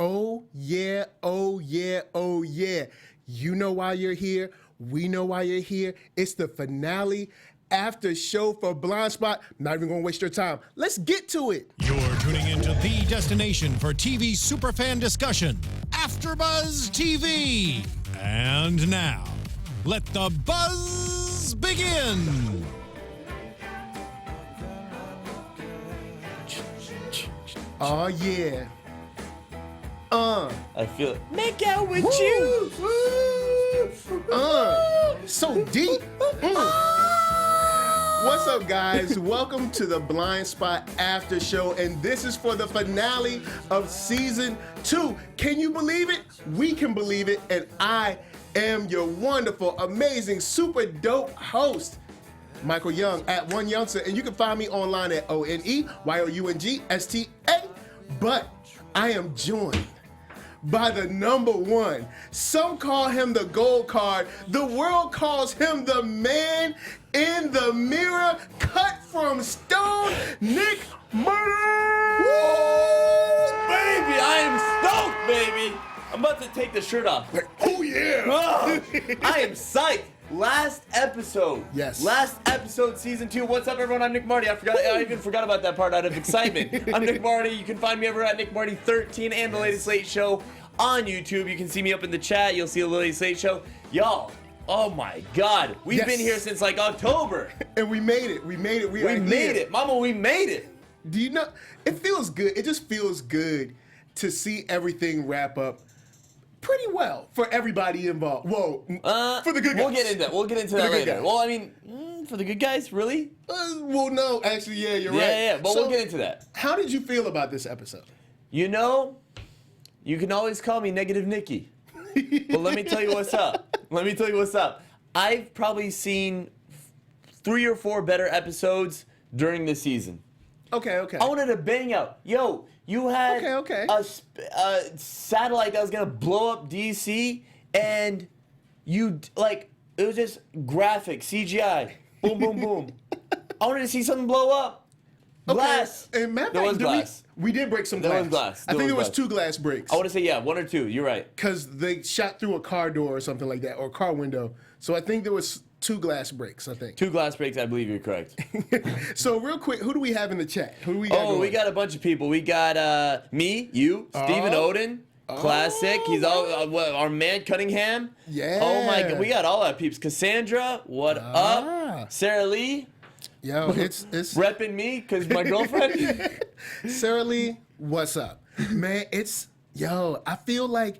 Oh, yeah, oh, yeah, oh, yeah. You know why you're here. We know why you're here. It's the finale after show for Blindspot. Not even going to waste your time. Let's get to it. You're tuning into the destination for TV superfan discussion, AFTERBUZZ TV. And now, let the buzz begin. Oh, yeah. I feel it. Make out with Woo. you. So deep. What's up, guys? Welcome to the Blindspot After Show, and this is for the finale of Season 2. Can you believe it? We can believe it, and I am your wonderful, amazing, super dope host, Michael Young, at One Youngster, and you can find me online at ONEYOUNGSTA. But I am joined by the number one. Some call him the gold card. The world calls him the man in the mirror, cut from stone, Nick Mardi. Baby, I am stoked, baby. I'm about to take the shirt off. Like, oh yeah. Oh, I am psyched. Last episode. Yes. Last episode, season 2. What's up, everyone? I'm Nick Mardi. I even forgot about that part out of excitement. I'm Nick Mardi. You can find me over at Nick Mardi 13 and the Latest Late Show on YouTube. You can see me up in the chat. You'll see the Latest Late Show. Y'all, oh my God. We've been here since like October. And we made it. We made it. We made it. Mama, we made it. Do you know? It feels good. It just feels good to see everything wrap up pretty well for everybody involved. Whoa, for the good guys. We'll get into that. We'll get into that later. Guys. Well, I mean, for the good guys, really? Well, no, actually, yeah, you're right. Yeah, but So, we'll get into that. How did you feel about this episode? You know, you can always call me Negative Nicky. But let me tell you what's up. I've probably seen 3 or 4 better episodes during the season. Okay. I wanted to bang out. Yo, you had a satellite that was going to blow up DC, and you, like, it was just graphic, CGI. Boom, boom, boom. I wanted to see something blow up. Glass. Okay. And Matt, there was glass. We did break some glass. There was glass. I think there was 2 glass breaks. I want to say, yeah, 1 or 2. You're right. Because they shot through a car door or something like that, or a car window. So I think there was 2 glass breaks, I think. 2 glass breaks, I believe you're correct. So real quick, who do we have in the chat? Who do we got going? We got a bunch of people. We got me, you, Stephen Odin, classic. He's our man Cunningham. Yeah. Oh my God, we got all our peeps. Cassandra, what up? Sarah Lee. Yo, it's repping me because my girlfriend. Sarah Lee, what's up, man? I feel like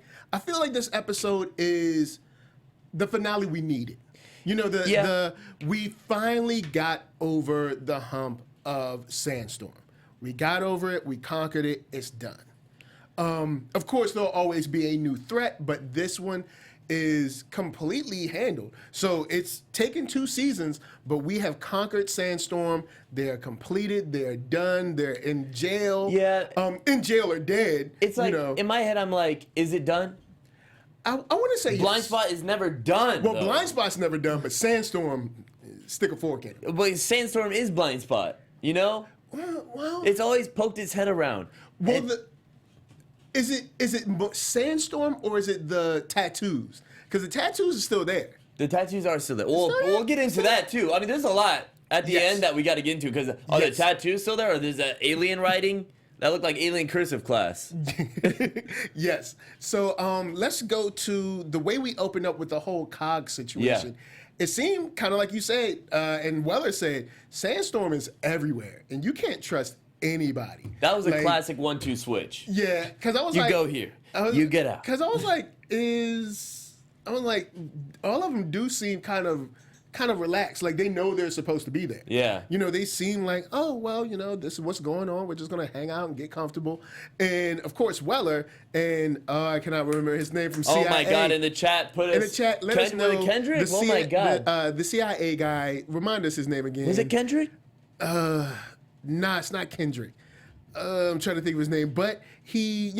this episode is the finale we needed. You know, we finally got over the hump of Sandstorm. We got over it. We conquered it. It's done. Of course, there'll always be a new threat, but this one is completely handled. So it's taken 2 seasons, but we have conquered Sandstorm. They're completed. They're done. They're in jail. Yeah. In jail or dead. It's like, in my head, I'm like, is it done? I want to say Blindspot yes. is never done. Well, though. Blindspot's never done, but Sandstorm, stick a fork in it. But Sandstorm is Blindspot, you know? Well, It's always poked its head around. well, is it Sandstorm or is it the tattoos? Because the tattoos are still there. The tattoos are still there. We'll get into that too. I mean, there's a lot at the end that we got to get into because are the tattoos still there, or there's an alien writing that looked like alien cursive class? Yes. So let's go to the way we opened up with the whole COG situation. Yeah. It seemed kind of like you said, and Weller said, Sandstorm is everywhere, and you can't trust anybody. That was a classic 1-2 switch. Yeah, because I was you like, go here, you get out. Because I was like, all of them do seem kind of relaxed, like they know they're supposed to be there. Yeah. You know, they seem like, oh, well, you know, this is what's going on. We're just going to hang out and get comfortable. And, of course, Weller, and I cannot remember his name from CIA. Oh, my God, in the chat, let us know. Kendrick? Oh, my God. The CIA guy, remind us his name again. Was it Kendrick? Nah, it's not Kendrick. I'm trying to think of his name. But he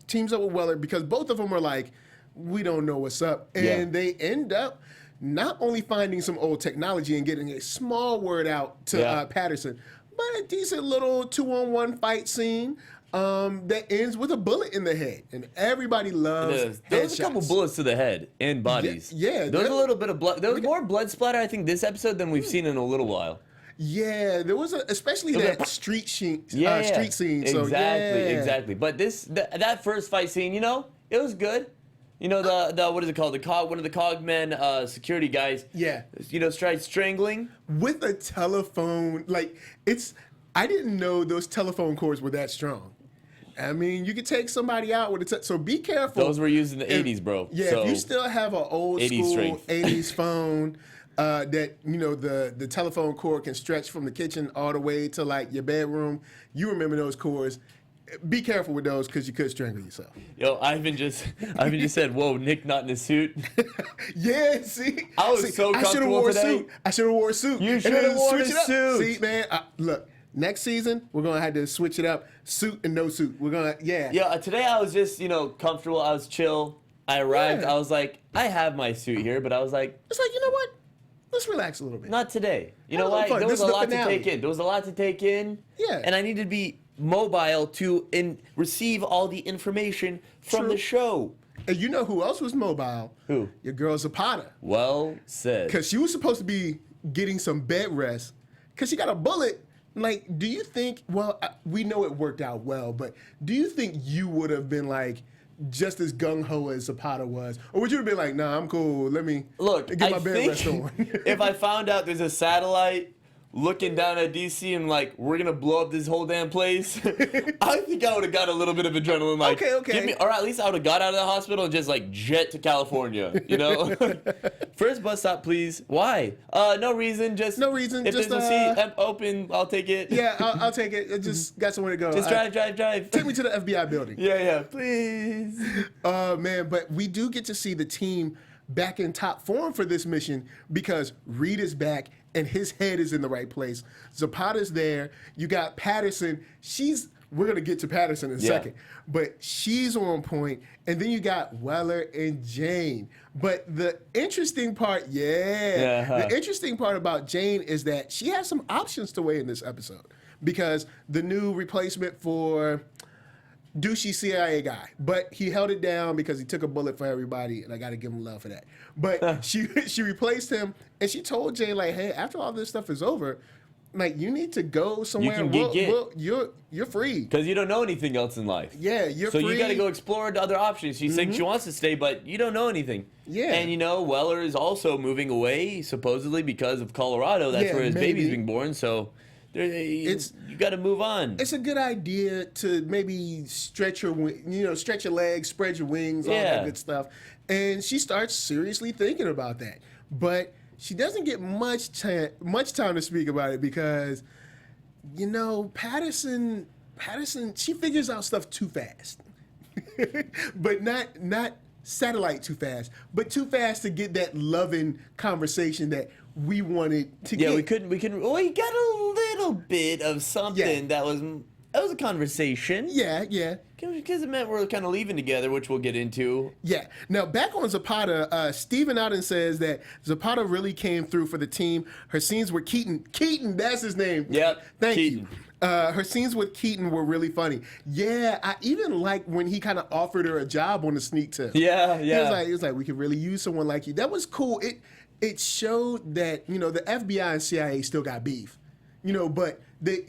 teams up with Weller because both of them are like, we don't know what's up. And they end up not only finding some old technology and getting a small word out to Patterson, but a decent little 2-on-1 fight scene. that ends with a bullet in the head, and everybody loves. There was a couple bullets to the head and bodies. Yeah, there was a little bit of blood. There was more blood splatter, I think, this episode than we've seen in a little while. Yeah, there was especially that street scene. Street scene. Exactly. But that first fight scene, you know, it was good. You know, the what is it called? One of the cogmen security guys. Yeah. You know, tried strangling with a telephone. Like I didn't know those telephone cords were that strong. I mean, you could take somebody out with so be careful. Those were used in the 80s, bro. Yeah, so if you still have an old 80s school strength. 80s phone that, you know, the telephone cord can stretch from the kitchen all the way to like your bedroom, you remember those cords. Be careful with those because you could strangle yourself. Yo, Ivan just said, "Whoa, Nick not in a suit." Yeah, see, I was so comfortable today. I should have wore a suit. You should have worn a suit. See, man, look. Next season, we're gonna have to switch it up: suit and no suit. We're gonna, Yeah, today I was just, you know, comfortable. I was chill. I arrived. I was like, I have my suit here, but I was like, it's like, you know what? Let's relax a little bit. Not today. You know what? There was a lot to take in. There was a lot to take in. Yeah. And I needed to be mobile to receive all the information from the show. And you know who else was mobile? Who? Your girl Zapata. Well said. Because she was supposed to be getting some bed rest because she got a bullet. Like, do you think, well, we know it worked out well, but do you think you would have been like just as gung-ho as Zapata was? Or would you have been like, nah, I'm cool, let me get my bed rest on? If I found out there's a satellite looking down at DC and like, we're gonna blow up this whole damn place, I think I would have got a little bit of adrenaline. Like, okay. Or at least I would have got out of the hospital and just like jet to California, you know? First bus stop, please. Why? No reason. Just no reason. If just there's a seat open, I'll take it. Yeah, I'll take it. I just got somewhere to go. Just drive. Take me to the FBI building. Yeah, please. Man, but we do get to see the team back in top form for this mission because Reed is back and his head is in the right place. Zapata's there. You got Patterson. We're going to get to Patterson in a second, but she's on point. And then you got Weller and Jane. But the interesting part, the interesting part about Jane is that she has some options to weigh in this episode because the new replacement for douchey CIA guy, but he held it down because he took a bullet for everybody, and I got to give him love for that. But she replaced him, and she told Jane, like, hey, after all this stuff is over, like, you need to go somewhere. You're free. Because you don't know anything else in life. Yeah, you're free. So you got to go explore the other options. She's saying she wants to stay, but you don't know anything. Yeah. And, you know, Weller is also moving away, supposedly, because of Colorado. That's where his baby's being born, so you got to move on. It's a good idea to maybe stretch your legs, spread your wings, all that good stuff. And she starts seriously thinking about that. But she doesn't get much time to speak about it because, you know, Patterson, she figures out stuff too fast. But not satellite too fast, but too fast to get that loving conversation that we wanted to get. Yeah, we couldn't. We got a little bit of something that was a conversation. Yeah. Because it meant we're kind of leaving together, which we'll get into. Yeah. Now, back on Zapata, Steven Ouden says that Zapata really came through for the team. Her scenes with Keaton, that's his name. Yep. Thank you. Her scenes with Keaton were really funny. Yeah, I even like when he kind of offered her a job on the sneak tip. Yeah. It was like, we could really use someone like you. That was cool. It showed that, you know, the FBI and CIA still got beef. You know, but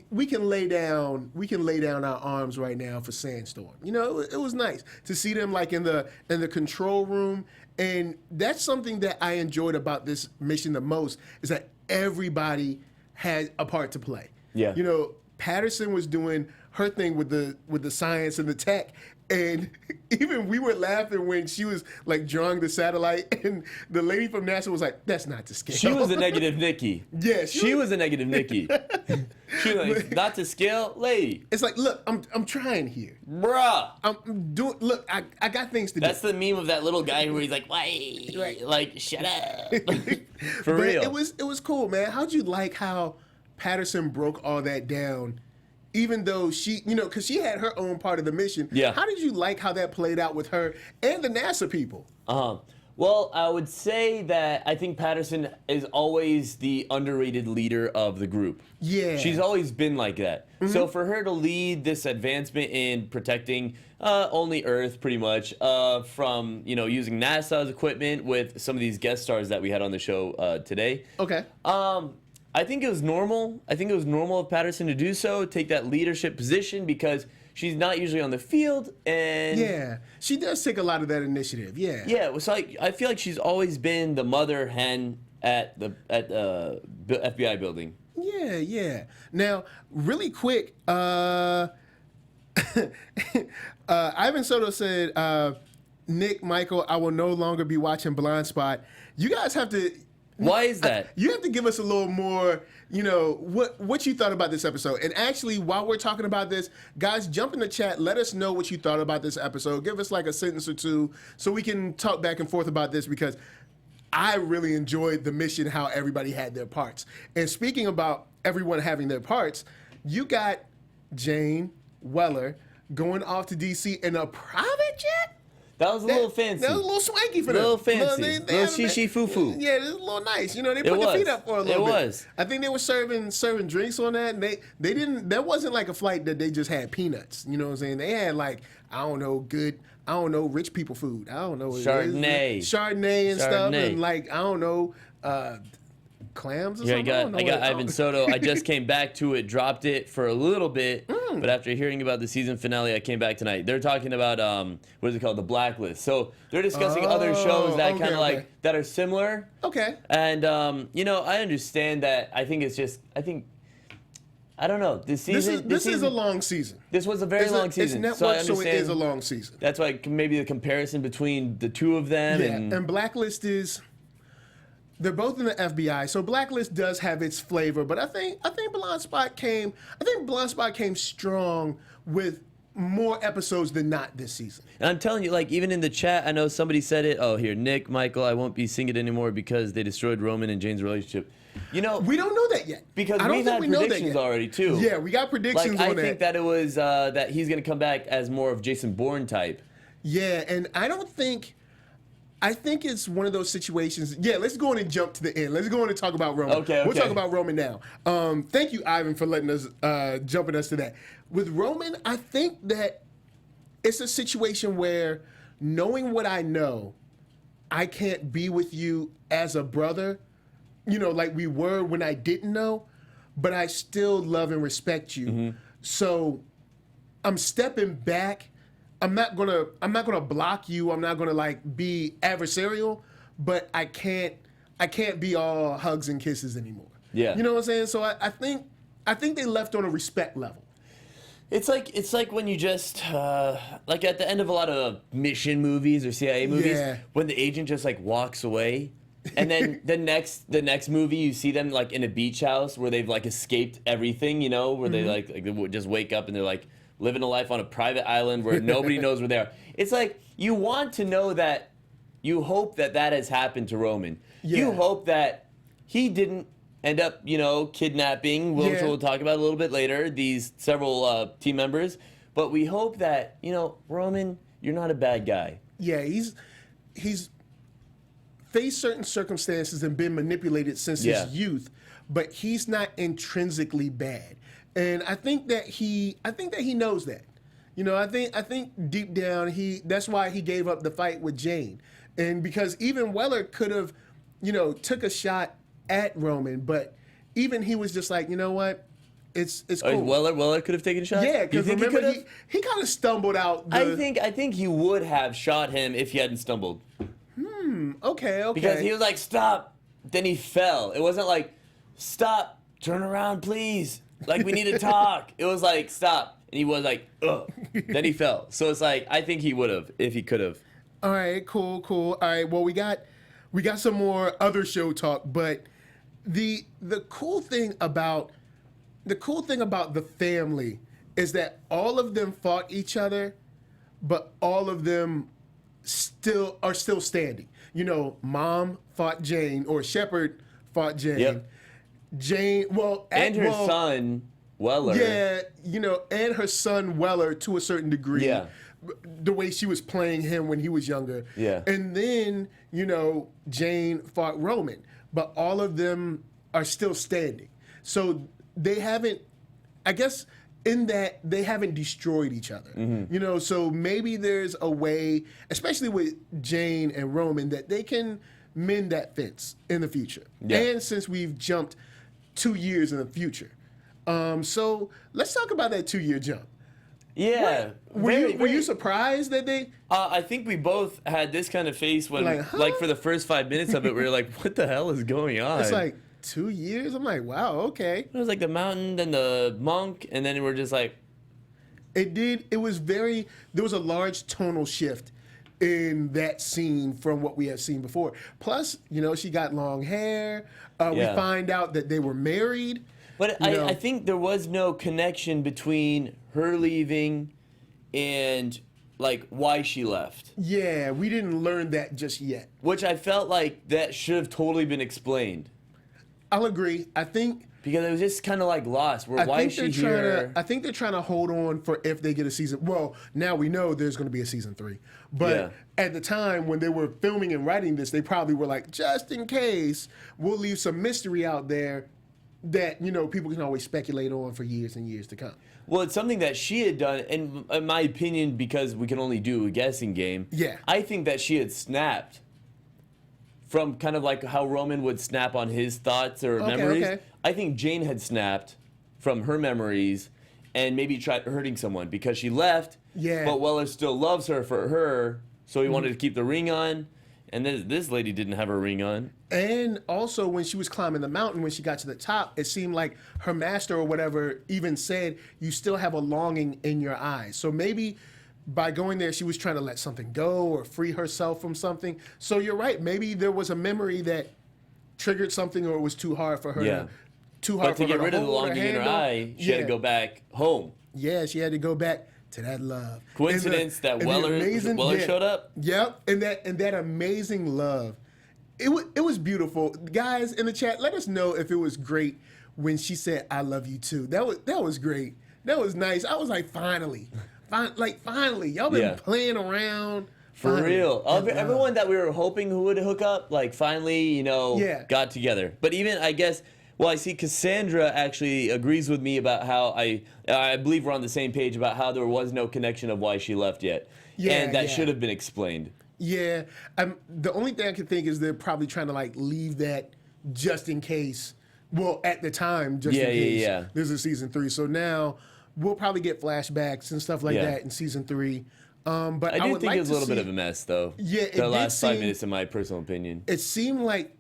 we can lay down our arms right now for Sandstorm. You know, it was nice to see them like in the control room, and that's something that I enjoyed about this mission the most is that everybody had a part to play. Yeah. You know, Patterson was doing her thing with the science and the tech. And even we were laughing when she was like drawing the satellite, and the lady from NASA was like, "That's not to scale." She was a negative Nikki. Yeah, she was a negative Nikki. She was like, "Not to scale, lady." It's like, look, I'm trying here, bruh. I'm doing. Look, I got things to do. That's the meme of that little guy where he's like, "Why?" Right. Like, shut up. For but real. It was cool, man. How'd you like how Patterson broke all that down? Even though she, you know, because she had her own part of the mission. Yeah. How did you like how that played out with her and the NASA people? Well, I would say that I think Patterson is always the underrated leader of the group. Yeah. She's always been like that. So for her to lead this advancement in protecting only Earth, pretty much, from, using NASA's equipment with some of these guest stars that we had on the show today. Okay. I think it was normal. I think it was normal of Patterson to do so, take that leadership position, because she's not usually on the field, and yeah, she does take a lot of that initiative. Yeah. Yeah, so I feel like she's always been the mother hen at the FBI building. Yeah, yeah. Now, really quick, Ivan Soto said, Nick, Michael, I will no longer be watching Blindspot. You guys have to. Why is that? You have to give us a little more, what you thought about this episode. And actually, while we're talking about this, guys, jump in the chat. Let us know what you thought about this episode. Give us like a sentence or two so we can talk back and forth about this, because I really enjoyed the mission, how everybody had their parts. And speaking about everyone having their parts, you got Jane Weller going off to D.C. in a private jet? That was a little fancy. That was a little swanky for them. A little fancy. Little shishi foo-foo. Yeah, it was a little nice. They put their feet up for a little bit. It was. I think they were serving drinks on that, and they didn't. That wasn't like a flight that they just had peanuts. You know what I'm saying? They had like, rich people food. I don't know. Chardonnay and stuff, and like, clams or something. I got Ivan Soto. I just came back to it, dropped it for a little bit, but after hearing about the season finale, I came back tonight. They're talking about what is it called, The Blacklist. So they're discussing other shows that that are similar. Okay. And I understand that. I don't know. This is a long season. This was a very long season. It's network, so it is a long season. That's why maybe the comparison between the two of them. Yeah, and Blacklist is. They're both in the FBI, so Blacklist does have its flavor, but I think Blindspot came strong with more episodes than not this season. And I'm telling you, like, even in the chat, I know somebody said it. Oh, here, Nick, Michael, I won't be singing anymore because they destroyed Roman and Jane's relationship. We don't know that yet. Because we've had predictions already, too. Yeah, we got predictions on that. I think that it was that he's going to come back as more of Jason Bourne type. Yeah, and I think it's one of those situations. Yeah, let's go on and jump to the end. Let's go on and talk about Roman. Okay. We'll talk about Roman now. Thank you, Ivan, for letting us jumping us to that. With Roman, I think that it's a situation where, knowing what I know, I can't be with you as a brother, like we were when I didn't know, but I still love and respect you. Mm-hmm. So I'm stepping back. I'm not gonna block you. I'm not gonna be adversarial, but I can't be all hugs and kisses anymore. Yeah. You know what I'm saying? So I think they left on a respect level. It's like when you just like at the end of a lot of mission movies or CIA movies, when the agent just walks away, and then the next movie you see them in a beach house where they've escaped everything, where they they just wake up and they're living a life on a private island where nobody knows where they are. It's you want to know that, you hope that has happened to Roman. Yeah. You hope that he didn't end up, kidnapping, which we'll talk about a little bit later, these several team members. But we hope that, Roman, you're not a bad guy. Yeah, he's faced certain circumstances and been manipulated since his youth, but he's not intrinsically bad. And I think that he knows that. I think deep down that's why he gave up the fight with Jane. And because even Weller could have, took a shot at Roman, but even he was just like, you know what? It's cool. Weller could have taken a shot? Yeah, because remember he kind of stumbled out. I think he would have shot him if he hadn't stumbled. Okay. Because he was like, stop. Then he fell. It wasn't like, stop, turn around, please. We need to talk. It was like, stop. And he was like, ugh. Then he fell. So it's I think he would have if he could have. All right, cool. All right, well, we got some more other show talk, but the cool thing about the family is that all of them fought each other, but all of them are still standing. Mom fought Jane, or Shepard fought Jane. Yep. Jane, and her son Weller. Yeah, and her son Weller to a certain degree. Yeah. The way she was playing him when he was younger. Yeah. And then, Jane fought Roman. But all of them are still standing. So they haven't, I guess, in that they haven't destroyed each other. Mm-hmm. So maybe there's a way, especially with Jane and Roman, that they can mend that fence in the future. Yeah. And since we've jumped 2 years in the future. So let's talk about that 2-year jump. Yeah. Were you surprised that they... I think we both had this kind of face when, like for the first 5 minutes of it, we were like, what the hell is going on? It's like 2 years? I'm like, wow, okay. It was like the mountain, then the monk, and then we're just like... It was there was a large tonal shift in that scene from what we had seen before. Plus, she got long hair. We find out that they were married. But I think there was no connection between her leaving and, like, why she left. Yeah, we didn't learn that just yet. Which I felt like that should have totally been explained. I'll agree. I think... Because it was just kind of, like, lost. Why is she here? I think they're trying to hold on for if they get a season... Well, now we know there's going to be a season 3. But at the time when they were filming and writing this, they probably were like, just in case, we'll leave some mystery out there that, people can always speculate on for years and years to come. Well, it's something that she had done, and in my opinion, because we can only do a guessing game, I think that she had snapped from kind of like how Roman would snap on his thoughts or memories. Okay. I think Jane had snapped from her memories and maybe tried hurting someone because she left, but Weller still loves her for her, so he wanted to keep the ring on. And this lady didn't have her ring on. And also, when she was climbing the mountain, when she got to the top, it seemed like her master or whatever even said, you still have a longing in your eyes. So maybe by going there, she was trying to let something go or free herself from something. So you're right. Maybe there was a memory that triggered something or it was too hard for her But to get rid of the longing in her eye, she had to go back home. Yeah, she had to go back to that love. Coincidence that Weller showed up? Yep, and that amazing love. It was beautiful. Guys in the chat, let us know if it was great when she said, I love you too. That was great. That was nice. I was like, finally. Finally. Y'all been playing around. For real. Everyone that we were hoping who would hook up, like finally, got together. But even, I guess... Well, I see Cassandra actually agrees with me about how I believe we're on the same page about how there was no connection of why she left yet. And that should have been explained. Yeah. The only thing I can think is they're probably trying to like leave that just in case. Well, at the time, just in case there's a season 3. So now we'll probably get flashbacks and stuff like that in season 3. But I do think it was a little bit of a mess, though. Yeah, the last 5 minutes, in my personal opinion. It seemed like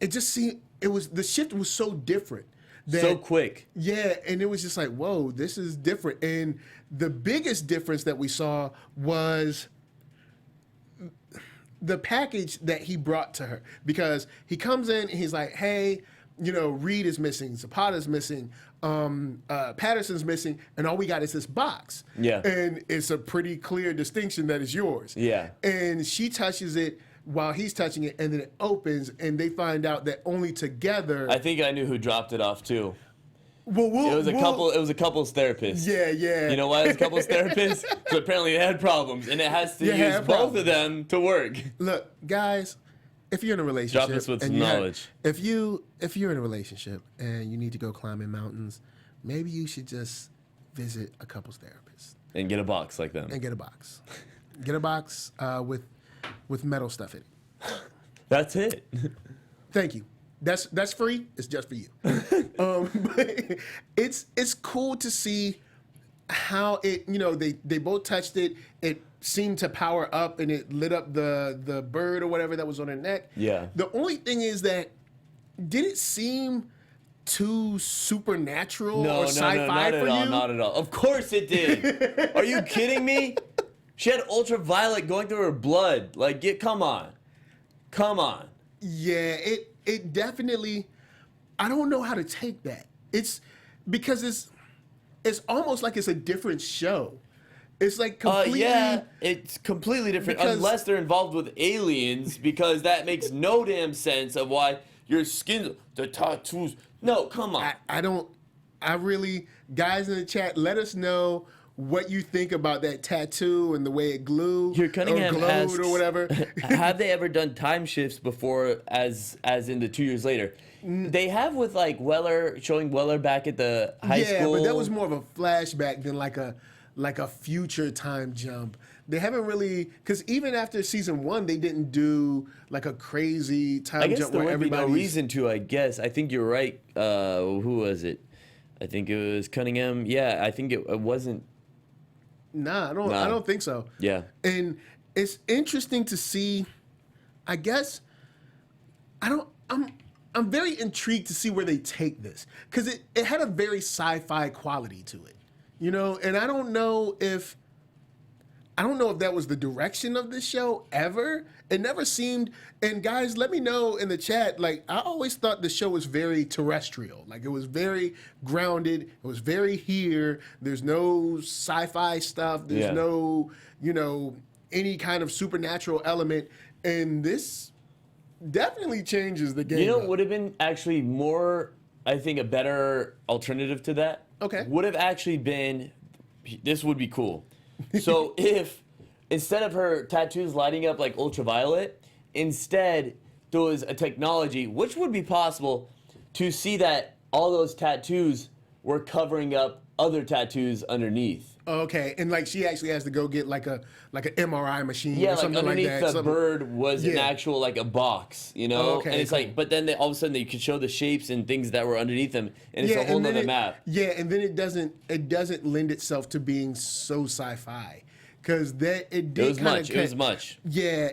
the shift was so different. So quick. Yeah, and it was just like, whoa, this is different. And the biggest difference that we saw was the package that he brought to her. Because he comes in and he's like, hey, Reed is missing, Zapata's missing, Patterson's missing, and all we got is this box. Yeah. And it's a pretty clear distinction that is yours. Yeah. And she touches it while he's touching it, and then it opens, and they find out that only together... I think I knew who dropped it off, too. Well, it was a couple's therapist. Yeah. You know why it's a couple's therapist? So apparently they had problems, and it has to use both of them to work. Look, guys, if you're in a relationship... Drop us with some knowledge. If you're in a relationship and you need to go climbing mountains, maybe you should just visit a couple's therapist. And get a box like them. And get a box. Get a box with metal stuff in it. That's it. Thank you. That's free. It's just for you. But it's cool to see how it. They both touched it. It seemed to power up and it lit up the bird or whatever that was on her neck. Yeah. The only thing is that did it seem too supernatural or sci-fi for you? Not at all. Of course it did. Are you kidding me? She had ultraviolet going through her blood. Like, come on. Yeah, it definitely. I don't know how to take that. It's because it's almost like it's a different show. It's like completely. It's completely different unless they're involved with aliens, because that makes no damn sense of why your skin, the tattoos. No, come on. I don't guys in the chat, let us know what you think about that tattoo and the way it glowed Here, Cunningham or glowed asks, or whatever. have they ever done time shifts before, as in the 2 years later? They have with like Weller, showing Weller back at the high school. Yeah, but that was more of a flashback than like a future time jump. They haven't really, because even after season 1, they didn't do like a crazy time jump where there would be no everybody's. reason to, I guess. I think you're right. Who was it? I think it was Cunningham. Yeah, I think it wasn't. Nah, I don't think so. Yeah. And it's interesting to see, I guess, I'm very intrigued to see where they take this. Because it had a very sci-fi quality to it. You know, and I don't know if that was the direction of this show ever. It never seemed, and guys, let me know in the chat, like, I always thought the show was very terrestrial. Like, it was very grounded. It was very here. There's no sci-fi stuff. There's no, any kind of supernatural element. And this definitely changes the game. You know what would have been actually more, I think, a better alternative to that? Okay. Would have actually been, this would be cool. So if, instead of her tattoos lighting up like ultraviolet, instead there was a technology, which would be possible, to see that all those tattoos were covering up other tattoos underneath. Okay, and like she actually has to go get like an MRI machine or Yeah, like something underneath like that. the bird was an Yeah. actual, like a box, you know? Oh, okay, and it's cool. like, but then all of a sudden they could show the shapes and things that were underneath them, and it's a whole and then nother map. Yeah, and then it doesn't lend itself to being so sci-fi. Because it did It was much. Yeah,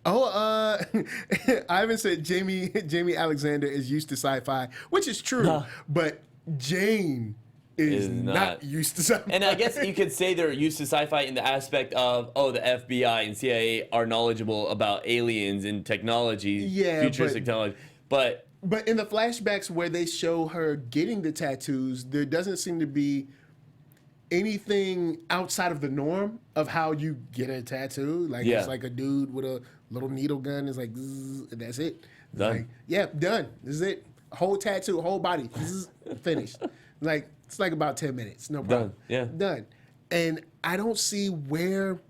Ivan said Jaimie Alexander is used to sci-fi, which is true, but Jane is not used to sci-fi. And I guess you could say they're used to sci-fi in the aspect of, the FBI and CIA are knowledgeable about aliens and technology, futuristic technology. But in the flashbacks where they show her getting the tattoos, there doesn't seem to be anything outside of the norm of how you get a tattoo. Like, it's like a dude with a little needle gun. It's like, zzz, and that's it. It's Done. like, done. This is it. Whole tattoo, whole body. Zzz, finished. Like, it's like about 10 minutes. No problem. Done. And I don't see where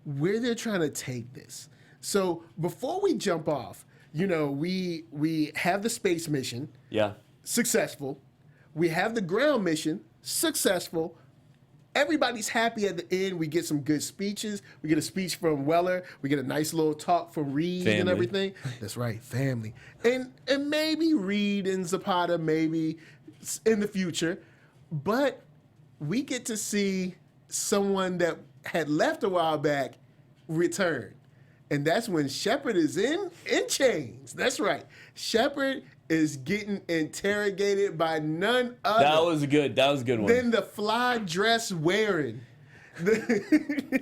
they're trying to take this. So before we jump off, we have the space mission. Yeah. Successful. We have the ground mission. Successful. Everybody's happy at the end. We get some good speeches. We get a speech from Weller. We get a nice little talk from Reed and everything. That's right, family. And maybe Reed and Zapata, maybe in the future. But we get to see someone that had left a while back return. And that's when Shepard is in chains. That's right. Shepard is getting interrogated by none other. That was a good one. Than the fly dress wearing.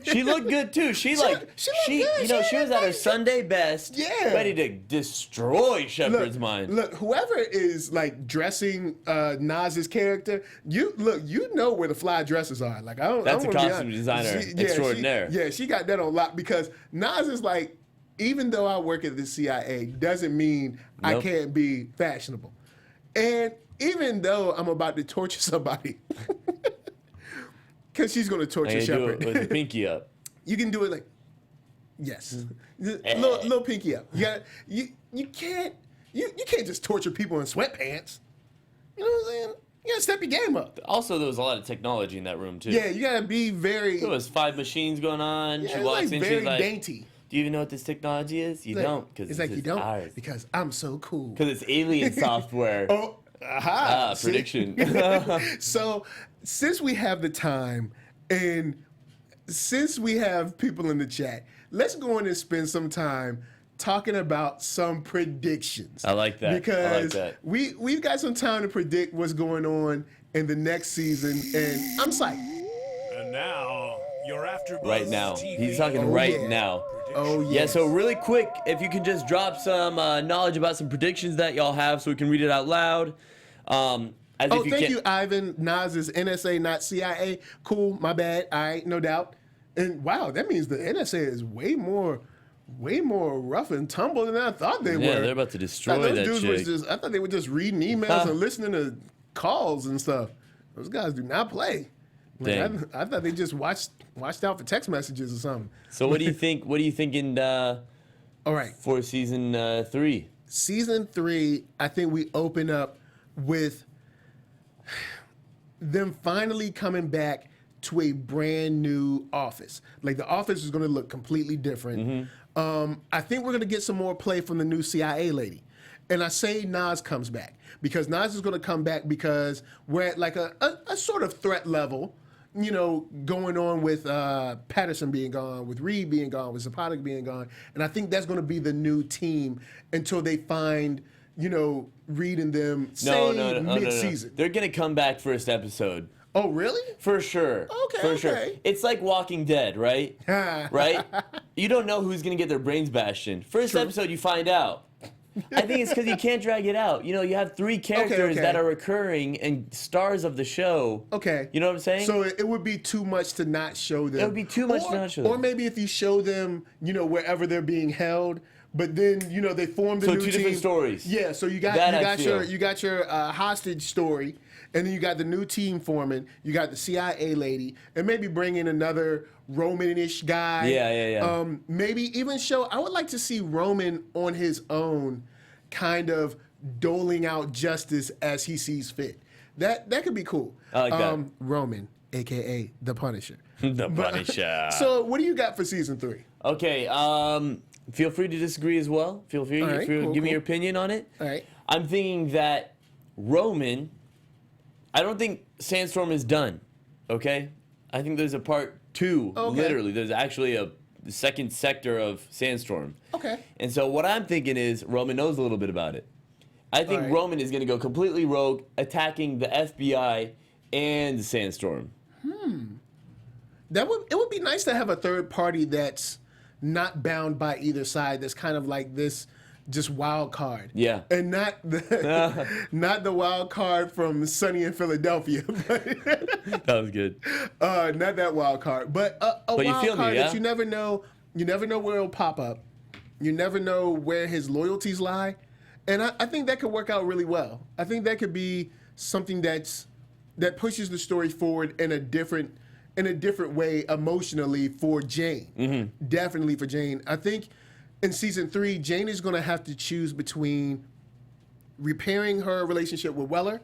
She looked good too. She looked good. She was at her Sunday best. Yeah. Ready to destroy Shepard's mind. Look, whoever is like dressing Naz's character, you know where the fly dresses are. Like, That's a costume designer extraordinaire. She got that on lock, because Nas is like, even though I work at the CIA, doesn't mean I can't be fashionable. And even though I'm about to torture somebody, because she's going to torture Shepard. Do it with the pinky up. You can do it like, yes, little pinky up. You can't just torture people in sweatpants. You know what I'm saying? You gotta step your game up. Also, there was a lot of technology in that room too. Yeah, you gotta be very. There was 5 machines going on. Yeah, she walks in, very she's like, dainty. "Do you even know what this technology is? You don't, because it's like you don't, ours. because I'm so cool. Because it's alien software." Oh, aha! Prediction. So, since we have the time, and since we have people in the chat, let's go in and spend some time talking about some predictions. I like that. Because we've got some time to predict what's going on in the next season, and I'm psyched. And now, you're AFTERBUZZ right now. TV. He's talking now. Oh, yeah. Yeah, so really quick, if you can just drop some knowledge about some predictions that y'all have so we can read it out loud. Thank you, Ivan. Nas is NSA, not CIA. Cool, my bad. All right, no doubt. And wow, that means the NSA is way more rough and tumble than I thought they were. Yeah, they're about to destroy that chick. I thought they were just reading emails and listening to calls and stuff. Those guys do not play. Like, I thought they just watched out for text messages or something. So what do you think? What are you thinking? All right, for season 3. Season 3, I think we open up with them finally coming back to a brand new office. Like the office is going to look completely different. I think we're going to get some more play from the new CIA lady. And I say Nas comes back because Nas is going to come back because we're at like a sort of threat level, you know, going on with Patterson being gone, with Reed being gone, with Zapata being gone. And I think that's going to be the new team until they find, you know, Reed and them mid-season. They're going to come back first episode. Oh, really? For sure. Okay, Sure. It's like Walking Dead, right? Right? You don't know who's going to get their brains bashed in. First episode, you find out. I think it's because you can't drag it out. You know, you have 3 characters that are recurring and stars of the show. Okay. You know what I'm saying? So it would be too much to not show them. It would be too much to not show them. Or maybe if you show them, you know, wherever they're being held, but then, you know, they formed a new team. So 2 different stories. Yeah, so you got your hostage story, and then you got the new team forming, you got the CIA lady, and maybe bring in another Roman-ish guy. Yeah. Maybe even show, I would like to see Roman on his own kind of doling out justice as he sees fit. That could be cool. I like that. Roman, a.k.a. The Punisher. The Punisher. So what do you got for season 3? Okay, feel free to disagree as well. Feel free to give me your opinion on it. All right. I'm thinking that Roman, I don't think Sandstorm is done, okay? I think there's a part 2, literally. There's actually a second sector of Sandstorm. Okay. And so what I'm thinking is Roman knows a little bit about it. I think Roman is going to go completely rogue, attacking the FBI and Sandstorm. It would be nice to have a third party that's not bound by either side. That's kind of like this, just wild card. Yeah. And not the wild card from Sunny in Philadelphia. That was good. Not that wild card, but a you wild feel me, card yeah? that you never know. You never know where it'll pop up. You never know where his loyalties lie, and I think that could work out really well. I think that could be something that pushes the story forward in a different way emotionally for Jane. Definitely for Jane. I think in season 3, Jane is going to have to choose between repairing her relationship with Weller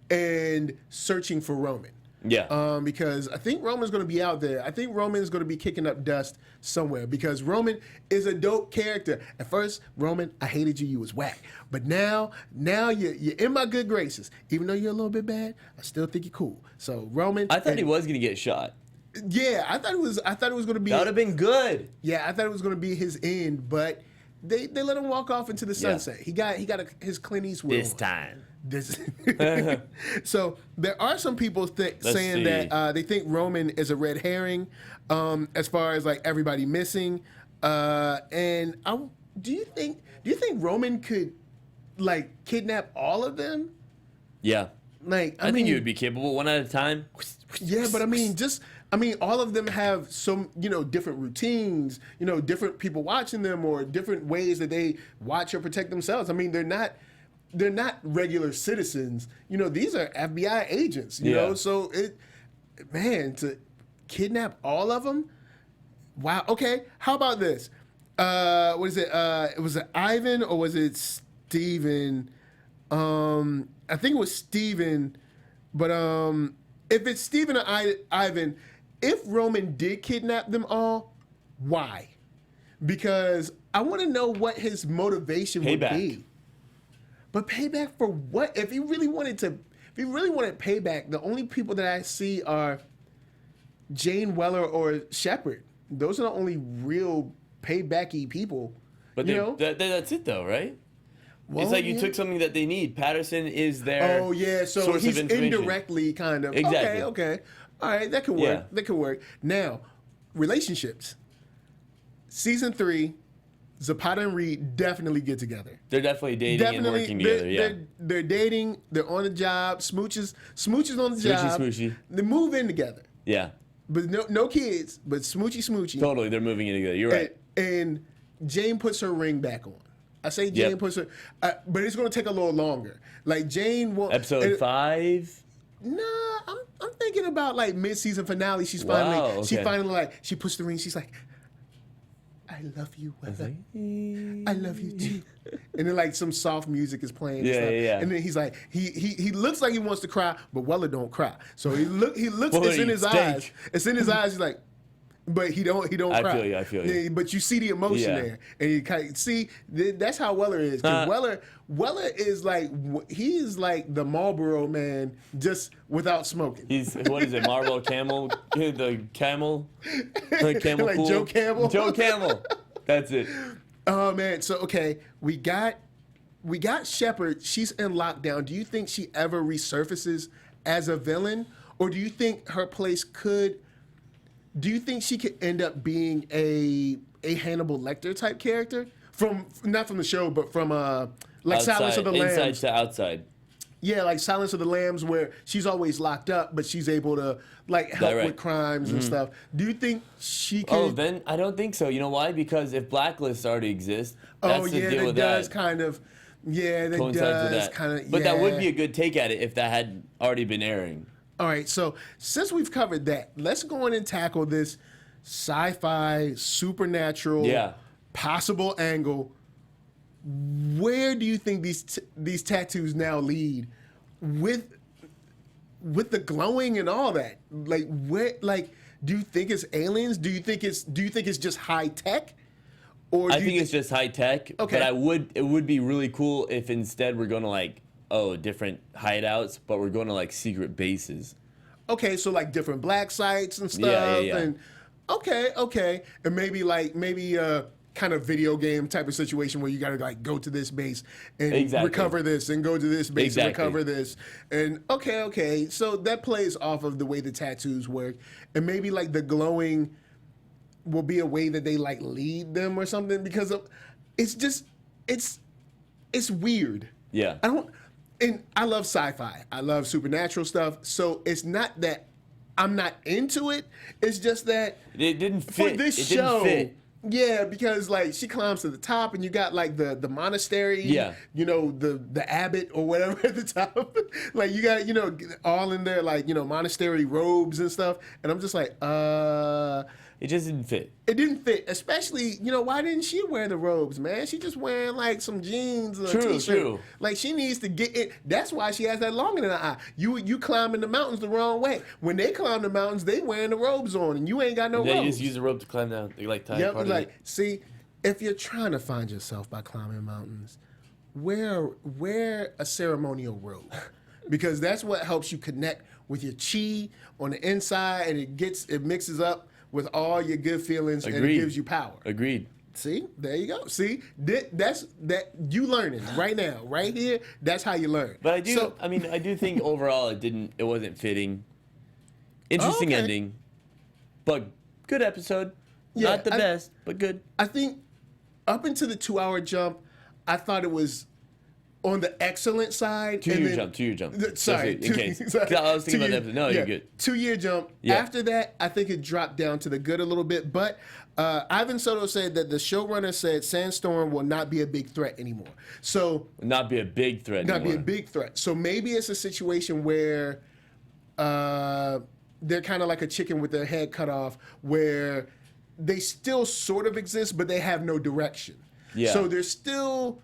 and searching for Roman. Yeah. Because I think Roman's going to be out there. I think Roman is going to be kicking up dust somewhere because Roman is a dope character. At first, Roman, I hated you. You was whack. But now you're in my good graces. Even though you're a little bit bad, I still think you're cool. So Roman, I thought he was going to get shot. Yeah, I thought it was going to be. That would have been good. Yeah, I thought it was going to be his end, but they let him walk off into the sunset. He got his Clint Eastwood This time. So there are some people saying that they think Roman is a red herring, as far as like everybody missing. And do you think Roman could like kidnap all of them? Yeah. Like I think you would be capable one at a time. Yeah, but all of them have some, different routines, different people watching them or different ways that they watch or protect themselves. I mean, they're not regular citizens. These are FBI agents, you know? So to kidnap all of them? Wow. Okay. How about this? What is it? Was it Ivan or was it Steven? I think it was Steven, but if it's Steven or Ivan, if Roman did kidnap them all, why? Because I want to know what his motivation would be. But payback for what? If he really wanted payback, the only people that I see are Jane, Weller, or Shepard. Those are the only real paybacky people. But that's it though, right? Well, it's like you took something that they need. Patterson is their so source he's of information. Indirectly kind of. Exactly. Okay. All right, that could work. Yeah. That could work. Now, relationships. Season 3, Zapata and Reed definitely get together. They're definitely dating and working together. They're dating. They're on the job. Smooches on the job. Smoochy. They move in together. Yeah. But no kids. But smoochy. Totally, they're moving in together. You're right. And Jane puts her ring back on. I say Jane puts her, but it's going to take a little longer. Like Jane will. Episode 5. Nah, I'm thinking about like mid-season finale. She's Wow, finally, okay. she finally like she puts the ring. She's like, I love you, Weller. I love you too. And then like some soft music is playing. And stuff. Yeah. And then he's like, he looks like he wants to cry, but Weller don't cry. So he looks. It's in his eyes. It's in his eyes. He's like. But he don't cry. I feel you. Yeah, but you see the emotion there, and you kind of see that's how Weller is. 'Cause Weller is like he is like the Marlboro man, just without smoking. He's what is it? Marlboro Camel, the camel like pool. Joe Camel. Joe Camel. That's it. Oh man, so okay, we got Shepard. She's in lockdown. Do you think she ever resurfaces as a villain, or do you think her place could? Do you think she could end up being a Hannibal Lecter type character from not from the show, but from like Outside, Silence of the Lambs? Inside to outside. Yeah, like Silence of the Lambs, where she's always locked up, but she's able to like help with crimes and stuff. Do you think she could? Oh, then I don't think so. You know why? Because if Blacklist already exists, that's the deal that with does that. kind of. Yeah, that Coincides with does that. kind of. But that would be a good take at it if that had already been airing. All right, so since we've covered that, let's go in and tackle this sci-fi, supernatural, possible angle. Where do you think these tattoos now lead with the glowing and all that? Like where? Like, do you think it's aliens? Do you think it's just high tech? Or I think it's just high tech. Okay. But it would be really cool if instead we're going to like. Different hideouts, but we're going to like secret bases. Okay, so like different black sites and stuff. Yeah. And okay. And maybe kind of video game type of situation where you gotta like go to this base and recover this and go to this base and recover this. And okay. So that plays off of the way the tattoos work. And maybe like the glowing will be a way that they like lead them or something because it's weird. Yeah. And I love sci-fi. I love supernatural stuff. So it's not that I'm not into it. It's just that it didn't fit. For this show, yeah, because like she climbs to the top and you got like the monastery, you know, the abbot or whatever at the top. Like you got, you know, all in there like, you know, monastery robes and stuff. And I'm just like, it just didn't fit. It didn't fit, especially, you know, why didn't she wear the robes, man? She just wearing like some jeans or a t-shirt. True. Like she needs to get it. That's why she has that longer than an eye. You climbing the mountains the wrong way. When they climb the mountains, they wearing the robes on, and you ain't got no robes. They just use a rope to climb down. They like tie part of it. See, if you're trying to find yourself by climbing mountains, wear a ceremonial robe, because that's what helps you connect with your chi on the inside, and it mixes up with all your good feelings. Agreed. And it gives you power. Agreed. See, there you go. See, that's you learning right now, right here. That's how you learn. But I do think overall it wasn't fitting. Interesting ending, but good episode. Yeah, Not the best, but good. I think up into the 2-hour jump, I thought it was on the excellent side. 2-year jump. Sorry. In case. I was thinking about that. No, you're good. 2-year jump. Yeah. After that, I think it dropped down to the good a little bit. But Ivan Soto said that the showrunner said Sandstorm will not be a big threat anymore. So not be a big threat Not anymore. be a big threat. So maybe it's a situation where they're kind of like a chicken with their head cut off, where they still sort of exist, but they have no direction. Yeah. So they're still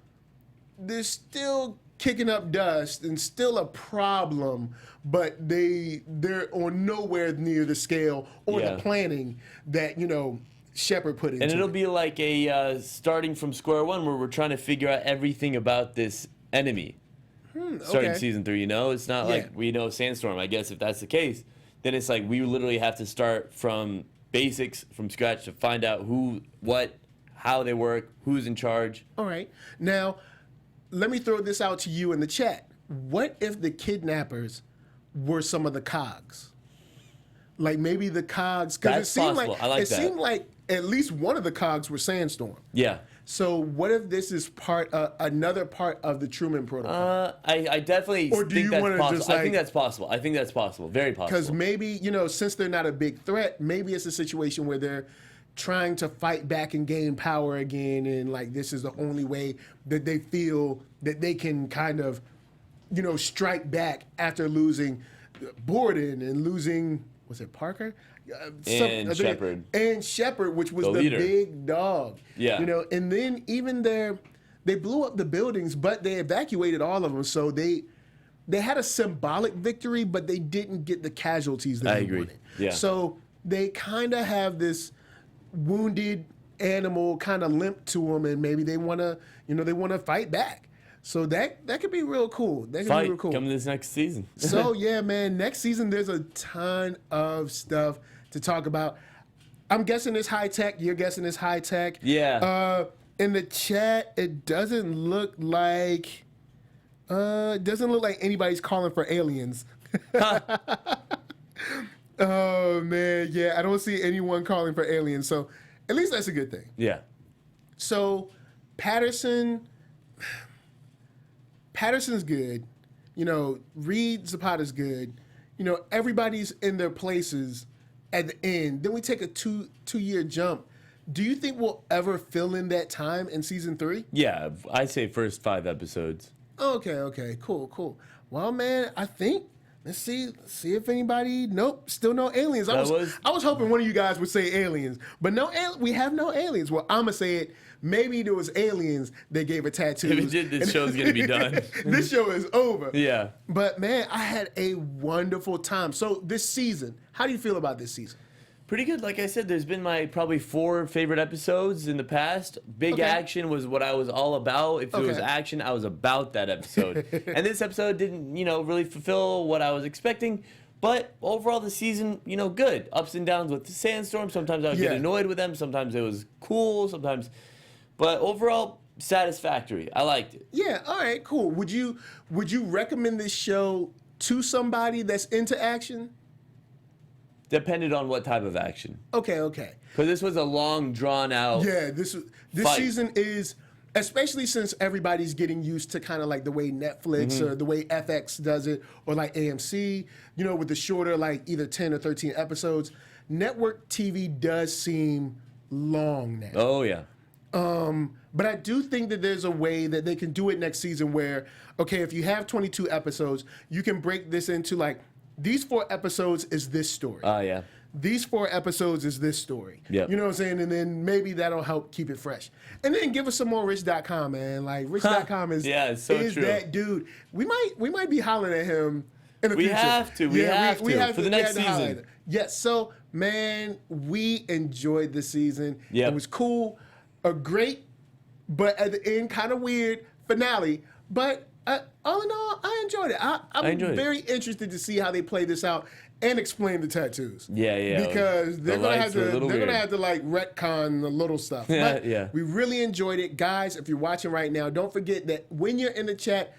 kicking up dust and still a problem, but they're on nowhere near the scale or the planning that, you know, Shepard put into it. And it'll be like a starting from square one, where we're trying to figure out everything about this enemy. Starting season 3, you know? It's not like we know Sandstorm. I guess if that's the case, then it's like we literally have to start from basics, from scratch, to find out who, what, how they work, who's in charge. All right. Now, let me throw this out to you in the chat. What if the kidnappers were some of the cogs? Like maybe the cogs, because it seemed possible. like I like it that. seemed like at least one of the cogs were Sandstorm. Yeah. So what if this is another part of the Truman Protocol? I definitely Or do think you that's wanna possible. just, I like- think that's possible. I think that's possible. Very possible. Because maybe, you know, since they're not a big threat, maybe it's a situation where they're trying to fight back and gain power again, and like this is the only way that they feel that they can kind of, strike back after losing Borden and losing, was it Parker? And Shepard. And Shepard, which was the leader. big dog. Yeah. And then even they blew up the buildings, but they evacuated all of them. So they had a symbolic victory, but they didn't get the casualties that they wanted. Yeah. So they kind of have this wounded animal kind of limp to them, and maybe they want to, fight back. So that could be real cool. That could be real cool. Coming this next season. So yeah, man, next season there's a ton of stuff to talk about. I'm guessing it's high tech. You're guessing it's high tech. Yeah. In the chat, it doesn't look like anybody's calling for aliens. Oh man, yeah, I don't see anyone calling for aliens. So at least that's a good thing. Yeah. So Patterson's good. Reed Zapata's good. Everybody's in their places at the end. Then we take a two-year jump. Do you think we'll ever fill in that time in season 3? Yeah, I say first 5 episodes. Okay, cool. Well, man, I think let's see if anybody. Nope, still no aliens. I was hoping one of you guys would say aliens, but we have no aliens. Well, I'ma say it. Maybe there was aliens that gave her tattoos. If it did, this show's gonna be done. This show is over. Yeah. But man, I had a wonderful time. So this season, how do you feel about this season? Pretty good. Like I said, there's been my probably 4 favorite episodes in the past. Big action was what I was all about. If it was action, I was about that episode. And this episode didn't, really fulfill what I was expecting. But overall, the season, good. Ups and downs with the sandstorm. Sometimes I would get annoyed with them. Sometimes it was cool. But overall, satisfactory. I liked it. Yeah. All right. Cool. Would you recommend this show to somebody that's into action? Depended on what type of action. Okay. Because this was a long, drawn out. Yeah. This season is, especially since everybody's getting used to kind of like the way Netflix or the way FX does it, or like AMC, with the shorter, like either 10 or 13 episodes. Network TV does seem long now. Oh yeah. But I do think that there's a way that they can do it next season where, okay, if you have 22 episodes, you can break this into like, these 4 episodes is this story. Yeah. These 4 episodes is this story. Yep. You know what I'm saying? And then maybe that'll help keep it fresh. And then give us some more Rich.com, man. Like, Rich.com is, it's so is true. that dude. We might be hollering at him in the We future. have to. We have to for the next season. Yes. So, man, we enjoyed the season. Yep. It was cool. A great, but at the end, kind of weird finale. But all in all, I enjoyed it. I'm very interested to see how they play this out and explain the tattoos. Yeah. Because they're gonna have to like retcon the little stuff. But we really enjoyed it, guys. If you're watching right now, don't forget that when you're in the chat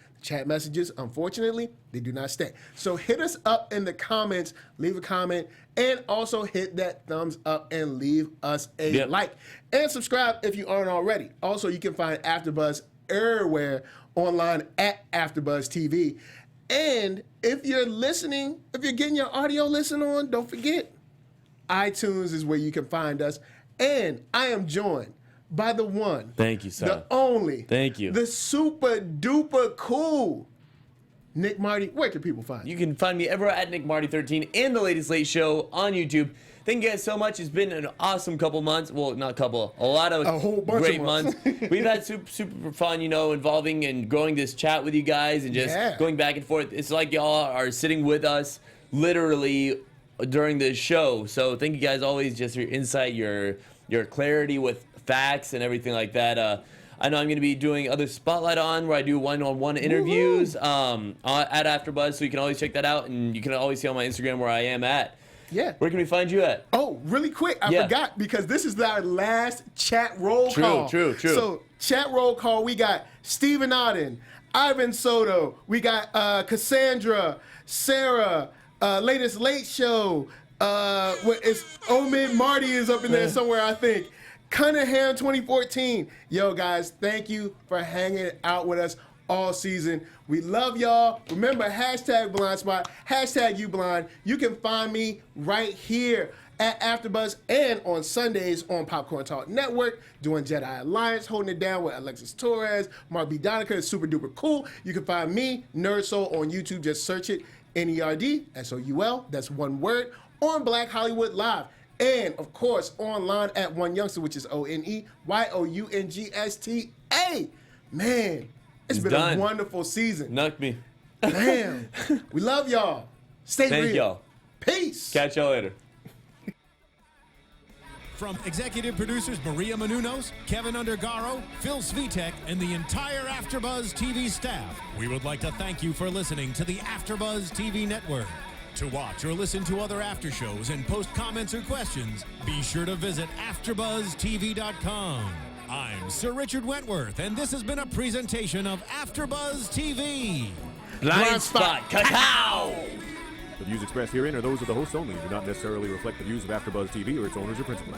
messages, unfortunately, they do not stay. So hit us up in the comments, leave a comment, and also hit that thumbs up and leave us a like. And subscribe if you aren't already. Also, you can find AfterBuzz everywhere online at AfterBuzz TV. And if you're listening, if you're getting your audio listen on, don't forget, iTunes is where you can find us. And I am joined by the one. Thank you, sir. The only. Thank you. The super duper cool Nick Mardi. Where can people find you? You can find me everywhere at Nick Mardi 13 and The Latest Late Show on YouTube. Thank you guys so much. It's been an awesome couple months. Well, not couple, a lot of a whole bunch great of months. We've had super fun, involving and growing this chat with you guys and just going back and forth. It's like y'all are sitting with us literally during the show. So thank you guys always, just your insight, your clarity with facts and everything like that. I know I'm going to be doing other Spotlight on where I do one-on-one interviews at AfterBuzz, so you can always check that out, and you can always see on my Instagram where I am at. Yeah. Where can we find you at? Oh, really quick. I forgot because this is our last chat roll call. True. So chat roll call, we got Stephen Auden, Ivan Soto, we got Cassandra, Sarah, Latest Late Show, Omid Mardi is up in there somewhere, I think. Cunningham 2014. Yo, guys, thank you for hanging out with us all season. We love y'all. Remember, hashtag Blindspot, hashtag YouBlind. You can find me right here at AfterBuzz and on Sundays on Popcorn Talk Network doing Jedi Alliance, holding it down with Alexis Torres, Mark B. Donica is super duper cool. You can find me, Nerd Soul, on YouTube. Just search it, NERD, SOUL. That's one word, on Black Hollywood Live. And, of course, online at One Youngster, which is ONEYOUNGSTA. Man, it's been a wonderful season. Nuck me. Damn. We love y'all. Stay real. Thank y'all. Peace. Catch y'all later. From executive producers Maria Menounos, Kevin Undergaro, Phil Svitek, and the entire AfterBuzz TV staff, we would like to thank you for listening to the AfterBuzz TV network. To watch or listen to other after shows and post comments or questions, be sure to visit AfterBuzzTV.com. I'm Sir Richard Wentworth, and this has been a presentation of AfterBuzz TV. Blindspot. Cacao. The views expressed herein are those of the hosts only and do not necessarily reflect the views of AfterBuzz TV or its owners or principals.